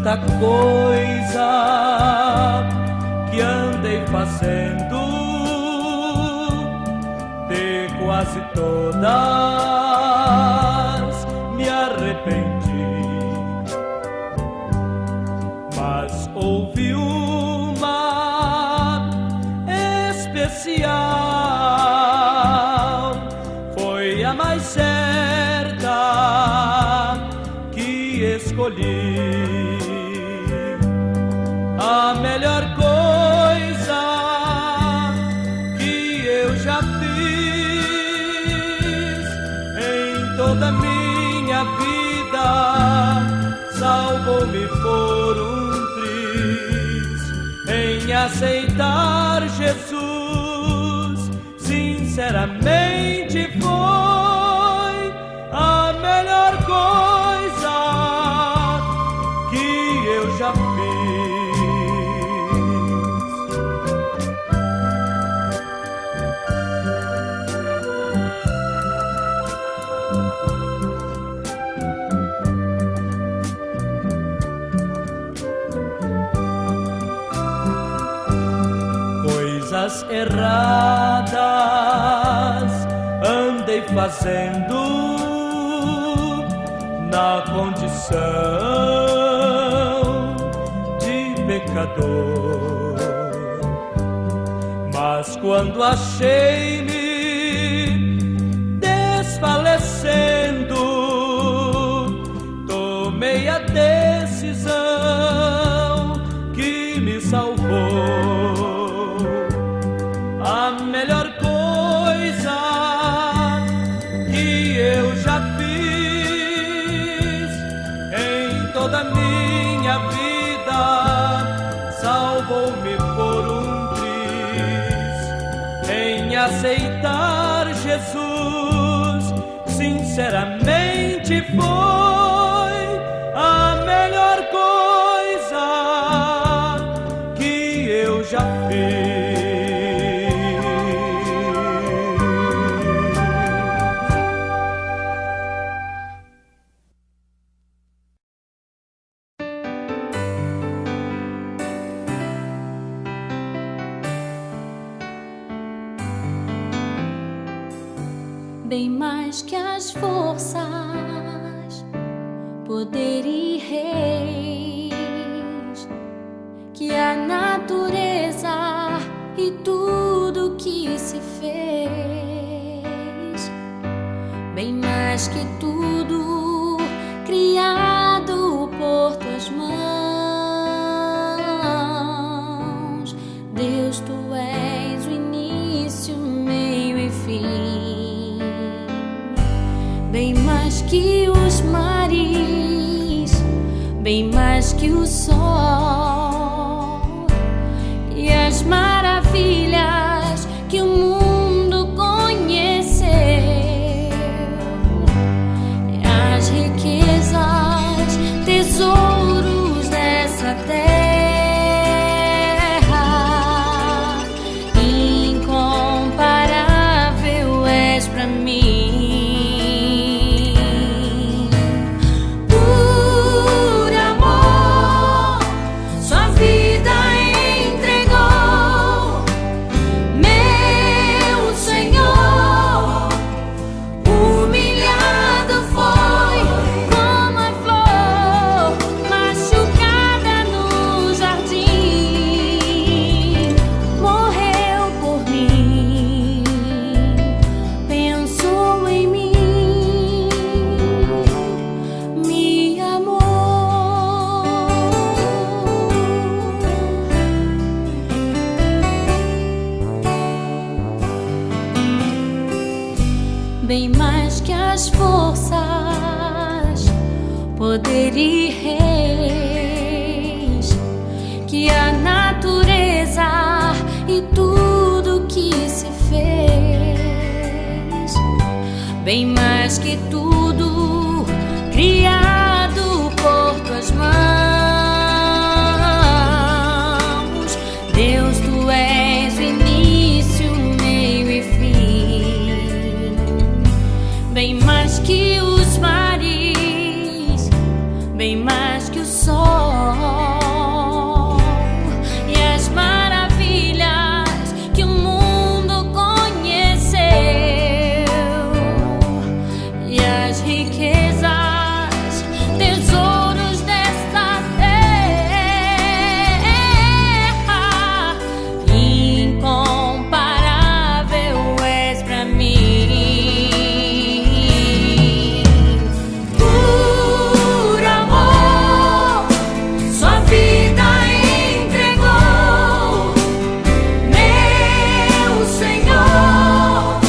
tanta coisa que andei fazendo, de quase todas me arrependi, mas houve uma especial, foi a mais certa que escolhi. A melhor coisa que eu já fiz em toda minha vida, salvou-me por um triz em aceitar Jesus. Sinceramente foi a melhor coisa que eu já fiz. Coisas erradas andei fazendo na condição de pecador, mas quando achei-me desfalecendo, tomei a decisão que me salvou. A melhor coisa que eu já fiz em toda minha vida, salvou-me por um triz em aceitar Jesus. Sinceramente foi a melhor coisa que eu já fiz. Bem mais que as forças, poder e reis, que a natureza e tudo que se fez, bem mais que tudo criado por tuas mãos. Deus, tu és o início, meio e fim. Bem mais que os mares, bem mais que o sol e as maravilhas que o mundo conheceu, as riquezas, tesouros dessa terra, incomparável és pra mim. Bem mais que as forças, poder e reis, que a natureza e tudo que se fez, bem mais que tudo criado por tuas mãos. Deus, tu és o início, meio e fim. Bem mais que os mares, bem mais que o sol tesouros desta terra. Incomparável és pra mim. Por amor, sua vida entregou, meu Senhor.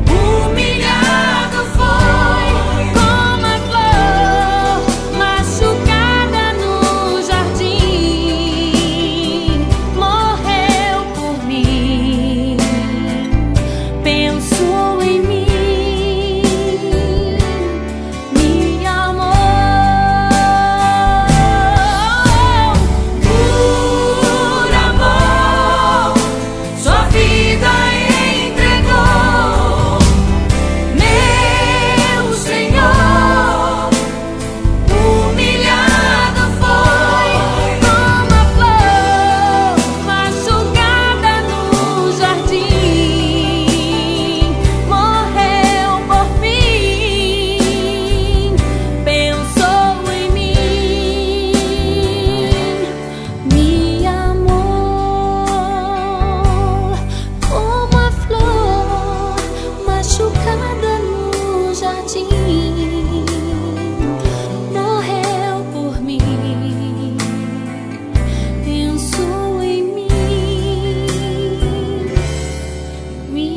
Humilhado foi como a flor machucada no jardim. Morreu por mim, pensou em mim, me amou. Por amor, sua vida entregou, meu Senhor. Humilhado foi como a flor machucada no jardim. Morreu por mim, pensou em mim, me amou. Como a flor machucada no jardim. Morreu por mim, pensou em mim, me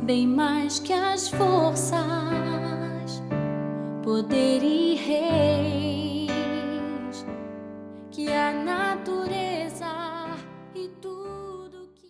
bem mais que as forças, poder e reis que a natureza